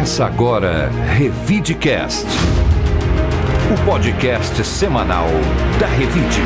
Começa agora Revidecast, o podcast semanal da Revide.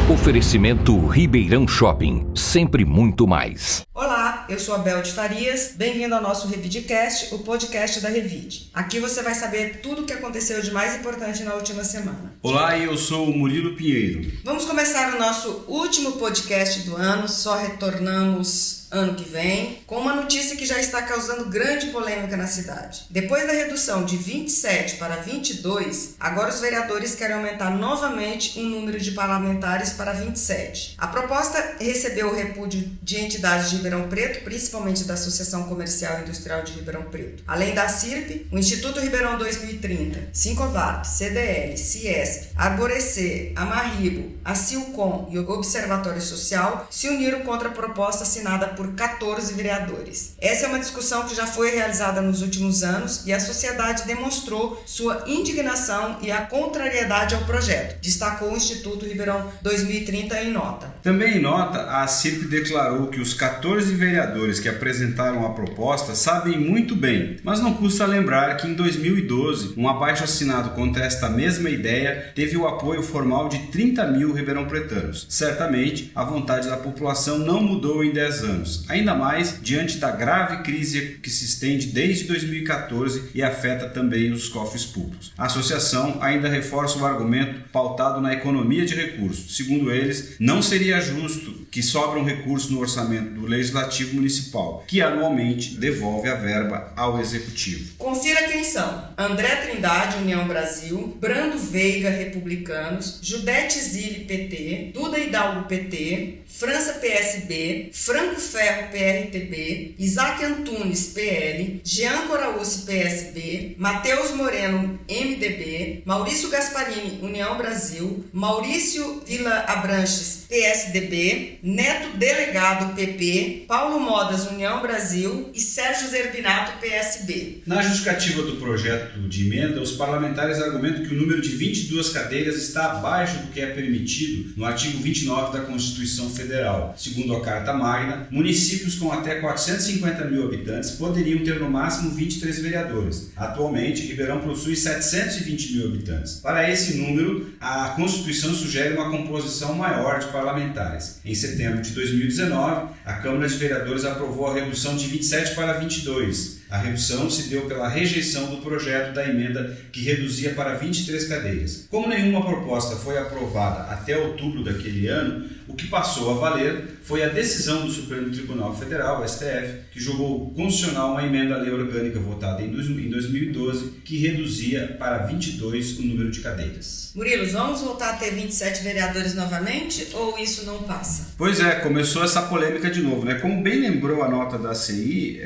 Oferecimento Ribeirão Shopping, sempre muito mais. Olá, eu sou a Bel de Farias, bem-vindo ao nosso Revidecast, o podcast da Revide. Aqui você vai saber tudo o que aconteceu de mais importante na última semana. Olá, eu sou o Murilo Pinheiro. Vamos começar o nosso último podcast do ano, só retornamos ano que vem, com uma notícia que já está causando grande polêmica na cidade. Depois da redução de 27 para 22, agora os vereadores querem aumentar novamente o número de parlamentares para 27. A proposta recebeu o repúdio de entidades de Ribeirão Preto, principalmente da Associação Comercial e Industrial de Ribeirão Preto. Além da CIRP, o Instituto Ribeirão 2030, Sincovap, CDL, Ciesp, Arborecer, Amarribo, a Silcom e o Observatório Social se uniram contra a proposta assinada por 14 vereadores. Essa é uma discussão que já foi realizada nos últimos anos e a sociedade demonstrou sua indignação e a contrariedade ao projeto, destacou o Instituto Ribeirão 2030 em nota. Também em nota, a CIRP declarou que os 14 vereadores que apresentaram a proposta sabem muito bem, mas não custa lembrar que em 2012, um abaixo-assinado contra esta mesma ideia teve o apoio formal de 30 mil ribeirão-pretanos. Certamente, a vontade da população não mudou em 10 anos. Ainda mais diante da grave crise que se estende desde 2014 e afeta também os cofres públicos. A associação ainda reforça o argumento pautado na economia de recursos. Segundo eles, não seria justo que sobram recursos no orçamento do Legislativo Municipal, que anualmente devolve a verba ao Executivo. Confira quem são: André Trindade, União Brasil, Brando Veiga, Republicanos, Judete Zilli, PT, Duda Hidalgo, PT, França, PSB, Franco Ferro, PRTB, Isaac Antunes, PL, Jean Coraúci, PSB, Matheus Moreno, MDB, Maurício Gasparini, União Brasil, Maurício Vila Abranches, PSDB, Neto Delegado, PP, Paulo Modas, União Brasil e Sérgio Zerbinato, PSB. Na justificativa do projeto de emenda, os parlamentares argumentam que o número de 22 cadeiras está abaixo do que é permitido no artigo 29 da Constituição Federal. Segundo a Carta Magna, municípios com até 450 mil habitantes poderiam ter no máximo 23 vereadores. Atualmente, Ribeirão possui 720 mil habitantes. Para esse número, a Constituição sugere uma composição maior de parlamentares. Em setembro de 2019, a Câmara de Vereadores aprovou a redução de 27 para 22. A redução se deu pela rejeição do projeto da emenda que reduzia para 23 cadeiras. Como nenhuma proposta foi aprovada até outubro daquele ano, o que passou a valer foi a decisão do Supremo Tribunal Federal, STF, que julgou constitucional uma emenda à lei orgânica votada em 2012 que reduzia para 22 o número de cadeiras. Murilo, vamos voltar a ter 27 vereadores novamente ou isso não passa? Pois é, começou essa polêmica de novo, né? Como bem lembrou a nota da CI,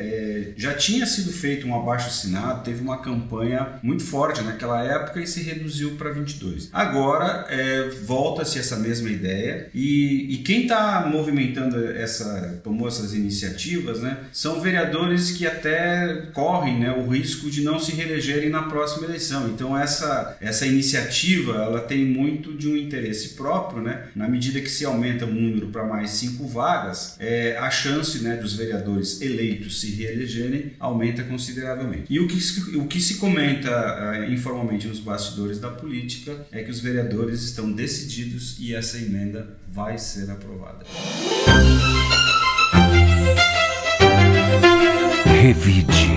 já tinha sido feito um abaixo-assinado, teve uma campanha muito forte naquela época e se reduziu para 22. Agora, volta-se essa mesma ideia e quem está movimentando tomou essas iniciativas, né, são vereadores que até correm, né, o risco de não se reelegerem na próxima eleição. Então essa iniciativa ela tem muito de um interesse próprio, né, na medida que se aumenta o número para mais 5 vagas, a chance, né, dos vereadores eleitos se reelegerem aumenta consideravelmente. E o que se comenta informalmente nos bastidores da política é que os vereadores estão decididos e essa emenda vai ser aprovada. Revide.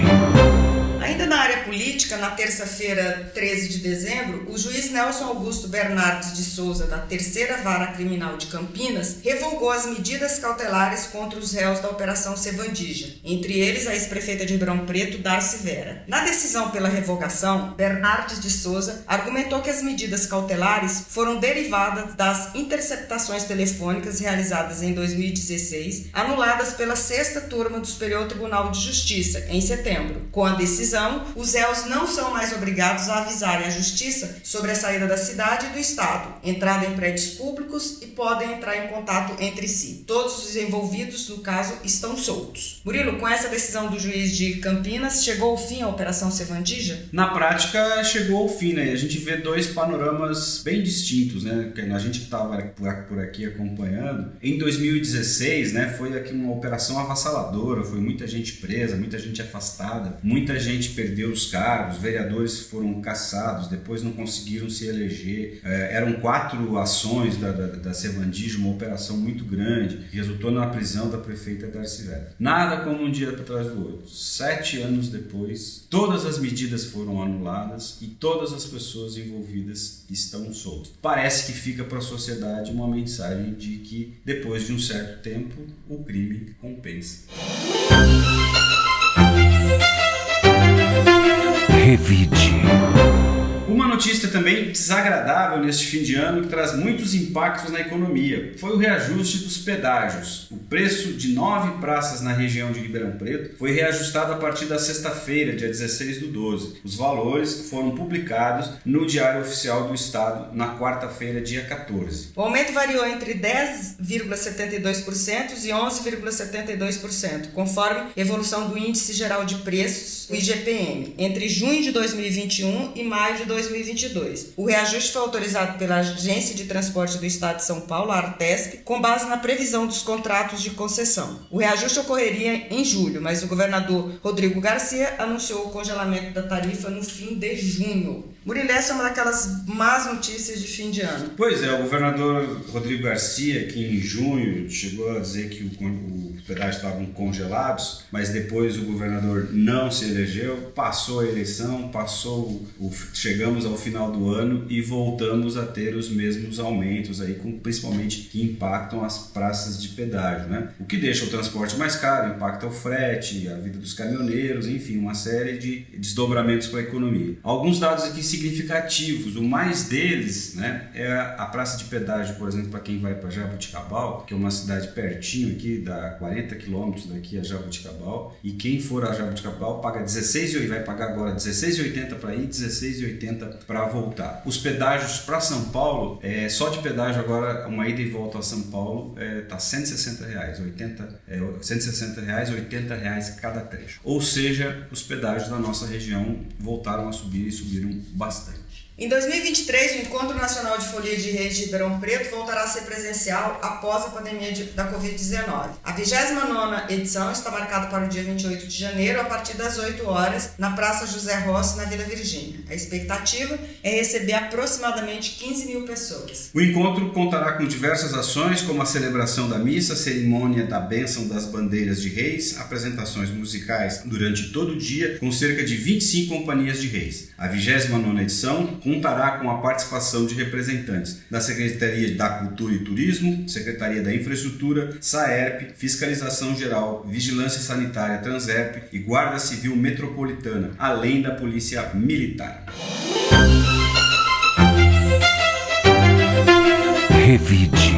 Ainda na área política, na terça-feira, 13 de dezembro, o juiz Nelson Augusto Bernardes de Souza, da Terceira Vara Criminal de Campinas, revogou as medidas cautelares contra os réus da Operação Sevandija, entre eles a ex-prefeita de Ribeirão Preto, Darcy Vera. Na decisão pela revogação, Bernardes de Souza argumentou que as medidas cautelares foram derivadas das interceptações telefônicas realizadas em 2016, anuladas pela 6ª Turma do Superior Tribunal de Justiça, em setembro. Com a decisão, os réus não são mais obrigados a avisarem a justiça sobre a saída da cidade e do estado, entrada em prédios públicos e podem entrar em contato entre si. Todos os envolvidos, no caso, estão soltos. Murilo, com essa decisão do juiz de Campinas, chegou ao fim a Operação Sevandija? Na prática, chegou ao fim, né? A gente vê dois panoramas bem distintos, né? A gente que estava por aqui acompanhando, em 2016, né, foi aqui uma operação avassaladora, foi muita gente presa, muita gente afastada, muita gente perdeu os cargos, vereadores foram cassados, depois não conseguiram se eleger. Eram 4 ações da Sevandija, uma operação muito grande, que resultou na prisão da prefeita Darcy Vedra. Nada como um dia para trás do outro. 7 anos depois, todas as medidas foram anuladas e todas as pessoas envolvidas estão soltas. Parece que fica para a sociedade uma mensagem de que, depois de um certo tempo, o crime compensa. Revide. Uma notícia também desagradável neste fim de ano que traz muitos impactos na economia foi o reajuste dos pedágios. O preço de 9 praças na região de Ribeirão Preto foi reajustado a partir da sexta-feira, dia 16/12. Os valores foram publicados no Diário Oficial do Estado na quarta-feira, dia 14. O aumento variou entre 10,72% e 11,72%, conforme evolução do Índice Geral de Preços, o IGPM, entre junho de 2021 e maio de 2022. O reajuste foi autorizado pela Agência de Transporte do Estado de São Paulo, a Artesp, com base na previsão dos contratos de concessão. O reajuste ocorreria em julho, mas o governador Rodrigo Garcia anunciou o congelamento da tarifa no fim de junho. Murilo, essa é uma daquelas más notícias de fim de ano. Pois é, o governador Rodrigo Garcia, que em junho chegou a dizer que os pedágios estavam congelados, mas depois o governador não se elegeu, passou a eleição, chegamos ao final do ano e voltamos a ter os mesmos aumentos, aí, principalmente que impactam as praças de pedágio, né? O que deixa o transporte mais caro, impacta o frete, a vida dos caminhoneiros, enfim, uma série de desdobramentos para a economia. Alguns dados aqui significativos, o mais deles, né, é a praça de pedágio, por exemplo, para quem vai para Jaboticabal, que é uma cidade pertinho aqui, dá 40 quilômetros daqui a Jaboticabal, e quem for a Jaboticabal vai pagar agora R$16,80 para ir, R$16,80 para voltar. Os pedágios para São Paulo, só de pedágio agora, uma ida e volta a São Paulo, está R$160, R$80 cada trecho. Ou seja, os pedágios da nossa região voltaram a subir e subiram bastante. Em 2023, o Encontro Nacional de Folia de Reis de Ribeirão Preto voltará a ser presencial após a pandemia da Covid-19. A 29ª edição está marcada para o dia 28 de janeiro, a partir das 8 horas, na Praça José Rossi, na Vila Virgínia. A expectativa é receber aproximadamente 15 mil pessoas. O encontro contará com diversas ações, como a celebração da missa, a cerimônia da bênção das bandeiras de reis, apresentações musicais durante todo o dia, com cerca de 25 companhias de reis. A 29ª edição contará com a participação de representantes da Secretaria da Cultura e Turismo, Secretaria da Infraestrutura, SAERP, Fiscalização Geral, Vigilância Sanitária, Transerp e Guarda Civil Metropolitana, além da Polícia Militar. Revide.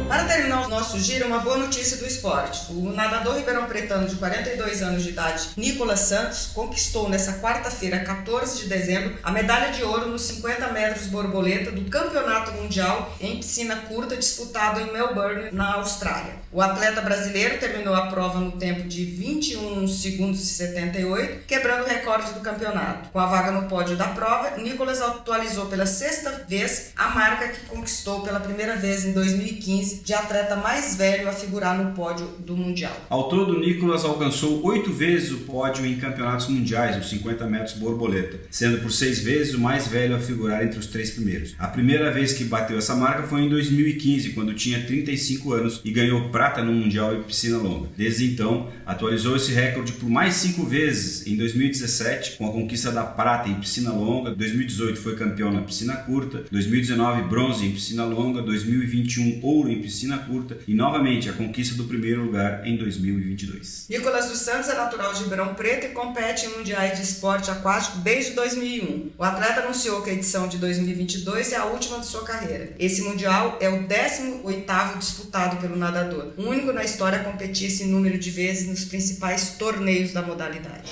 Para terminar o nosso giro, uma boa notícia do esporte. O nadador ribeirão-pretano de 42 anos de idade, Nicolas Santos, conquistou nesta quarta-feira, 14 de dezembro, a medalha de ouro nos 50 metros borboleta do Campeonato Mundial em piscina curta disputado em Melbourne, na Austrália. O atleta brasileiro terminou a prova no tempo de 21 segundos e 78, quebrando o recorde do campeonato. Com a vaga no pódio da prova, Nicolas atualizou pela 6ª vez a marca que conquistou pela primeira vez em 2015 de atleta mais velho a figurar no pódio do Mundial. Ao todo, Nicolas alcançou 8 vezes o pódio em campeonatos mundiais, nos 50 metros borboleta, sendo por 6 vezes o mais velho a figurar entre os 3 primeiros. A primeira vez que bateu essa marca foi em 2015, quando tinha 35 anos e ganhou prata no Mundial em piscina longa. Desde então, atualizou esse recorde por mais 5 vezes, em 2017, com a conquista da prata em piscina longa, 2018 foi campeão na piscina curta, 2019 bronze em piscina longa, 2021 ouro em piscina curta e novamente a conquista do primeiro lugar em 2022. Nicolas dos Santos é natural de Ribeirão Preto e compete em mundiais de esporte aquático desde 2001. O atleta anunciou que a edição de 2022 é a última de sua carreira. Esse mundial é o 18º disputado pelo nadador, o único na história a competir esse número de vezes nos principais torneios da modalidade.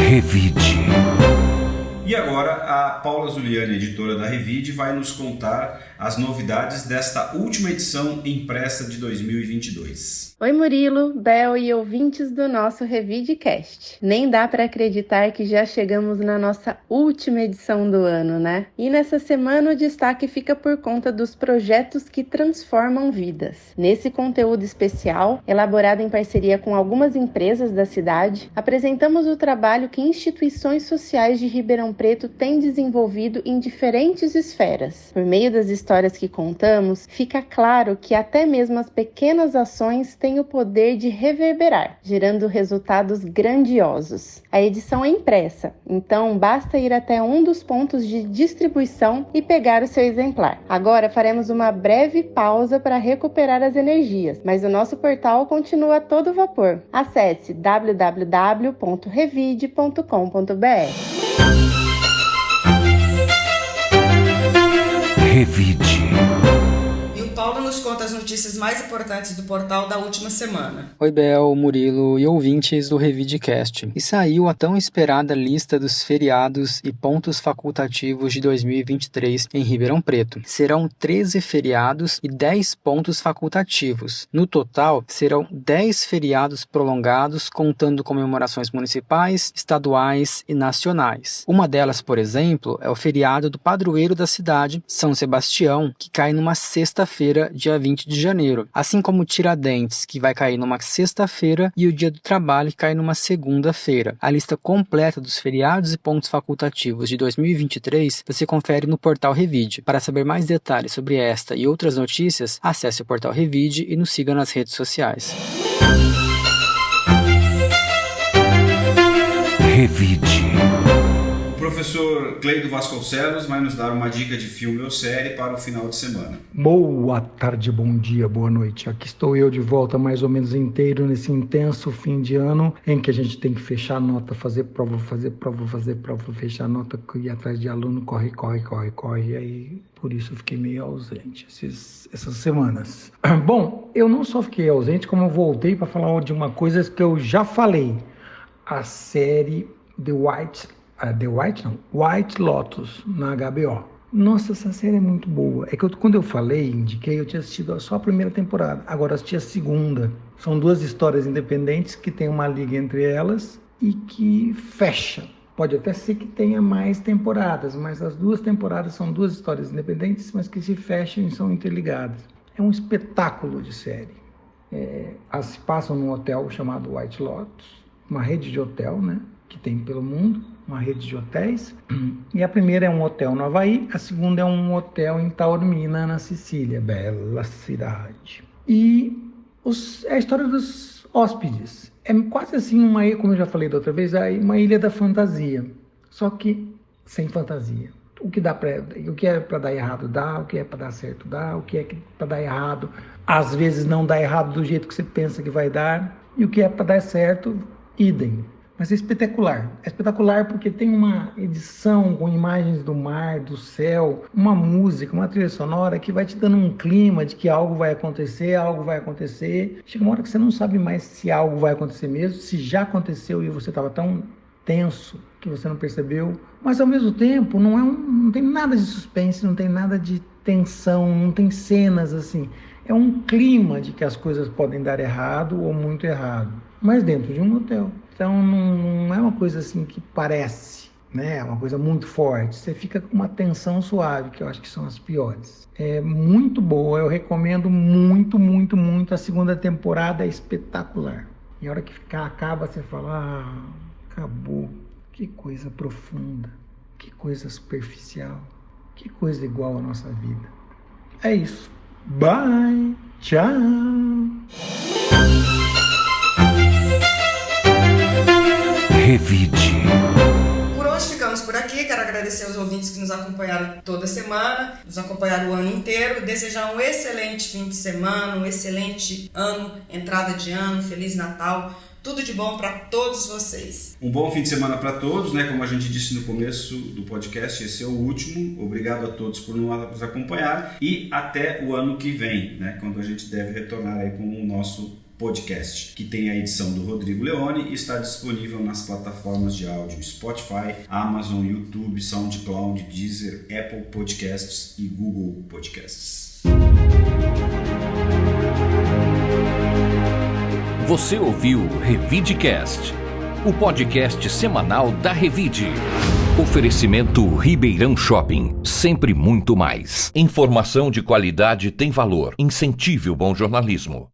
Revide. E agora a Paula Zuliani, editora da Revide, vai nos contar as novidades desta última edição impressa de 2022. Oi Murilo, Bel e ouvintes do nosso Revidecast. Nem dá para acreditar que já chegamos na nossa última edição do ano, né? E nessa semana o destaque fica por conta dos projetos que transformam vidas. Nesse conteúdo especial, elaborado em parceria com algumas empresas da cidade, apresentamos o trabalho que instituições sociais de Ribeirão Preto têm desenvolvido em diferentes esferas. Por meio das histórias que contamos, fica claro que até mesmo as pequenas ações têm o poder de reverberar, gerando resultados grandiosos. A edição é impressa, então basta ir até um dos pontos de distribuição e pegar o seu exemplar. Agora faremos uma breve pausa para recuperar as energias, mas o nosso portal continua a todo vapor. Acesse www.revide.com.br. Revide. E o Paulo nos conta as notícias mais importantes do portal da última semana. Oi Bel, Murilo e ouvintes do Revidecast. E saiu a tão esperada lista dos feriados e pontos facultativos de 2023 em Ribeirão Preto. Serão 13 feriados e 10 pontos facultativos. No total, serão 10 feriados prolongados, contando comemorações municipais, estaduais e nacionais. Uma delas, por exemplo, é o feriado do padroeiro da cidade, São Sebastião, que cai numa sexta-feira, dia 20 de janeiro, assim como Tiradentes, que vai cair numa sexta-feira, e o Dia do Trabalho, que cai numa segunda-feira. A lista completa dos feriados e pontos facultativos de 2023 você confere no portal Revide. Para saber mais detalhes sobre esta e outras notícias, acesse o portal Revide e nos siga nas redes sociais. Revide. O professor Cleido Vasconcelos vai nos dar uma dica de filme ou série para o final de semana. Boa tarde, bom dia, boa noite. Aqui estou eu de volta mais ou menos inteiro nesse intenso fim de ano em que a gente tem que fechar a nota, fazer prova, fechar a nota, ir atrás de aluno, corre. E aí, por isso eu fiquei meio ausente essas semanas. Bom, eu não só fiquei ausente, como eu voltei para falar de uma coisa que eu já falei. A série White Lotus, na HBO. Nossa, essa série é muito boa. É que quando eu falei, indiquei, eu tinha assistido só a primeira temporada. Agora assisti a segunda. São duas histórias independentes que tem uma liga entre elas e que fecha. Pode até ser que tenha mais temporadas, mas as duas temporadas são duas histórias independentes, mas que se fecham e são interligadas. É um espetáculo de série. Elas se passam num hotel chamado White Lotus, uma rede de hotel, né, que tem pelo mundo. Uma rede de hotéis, e a primeira é um hotel no Havaí, a segunda é um hotel em Taormina, na Sicília, bela cidade. E é a história dos hóspedes. É quase assim como eu já falei da outra vez, uma ilha da fantasia, só que sem fantasia. O que é para dar errado dá, o que é para dar certo dá, o que é para dar errado às vezes não dá errado do jeito que você pensa que vai dar, e o que é para dar certo, idem. Mas é espetacular. É espetacular porque tem uma edição com imagens do mar, do céu, uma música, uma trilha sonora que vai te dando um clima de que algo vai acontecer. Chega uma hora que você não sabe mais se algo vai acontecer mesmo, se já aconteceu e você estava tão tenso que você não percebeu. Mas ao mesmo tempo não tem nada de suspense, não tem nada de tensão, não tem cenas assim. É um clima de que as coisas podem dar errado ou muito errado, mas dentro de um hotel. Então não é uma coisa assim que parece, né? É uma coisa muito forte. Você fica com uma tensão suave, que eu acho que são as piores. É muito boa, eu recomendo muito. A segunda temporada é espetacular. E a hora que acaba, você fala, acabou. Que coisa profunda, que coisa superficial, que coisa igual à nossa vida. É isso. Bye, tchau. Revide. Por hoje ficamos por aqui. Quero agradecer aos ouvintes que nos acompanharam toda semana, nos acompanharam o ano inteiro. Desejar um excelente fim de semana, um excelente ano, entrada de ano, Feliz Natal. Tudo de bom para todos vocês. Um bom fim de semana para todos, né? Como a gente disse no começo do podcast, esse é o último. Obrigado a todos por nos acompanhar e até o ano que vem, né? Quando a gente deve retornar aí com o nosso Podcast, que tem a edição do Rodrigo Leone e está disponível nas plataformas de áudio Spotify, Amazon, YouTube, SoundCloud, Deezer, Apple Podcasts e Google Podcasts. Você ouviu Revidecast, o podcast semanal da Revide. Oferecimento Ribeirão Shopping, sempre muito mais. Informação de qualidade tem valor. Incentive o bom jornalismo.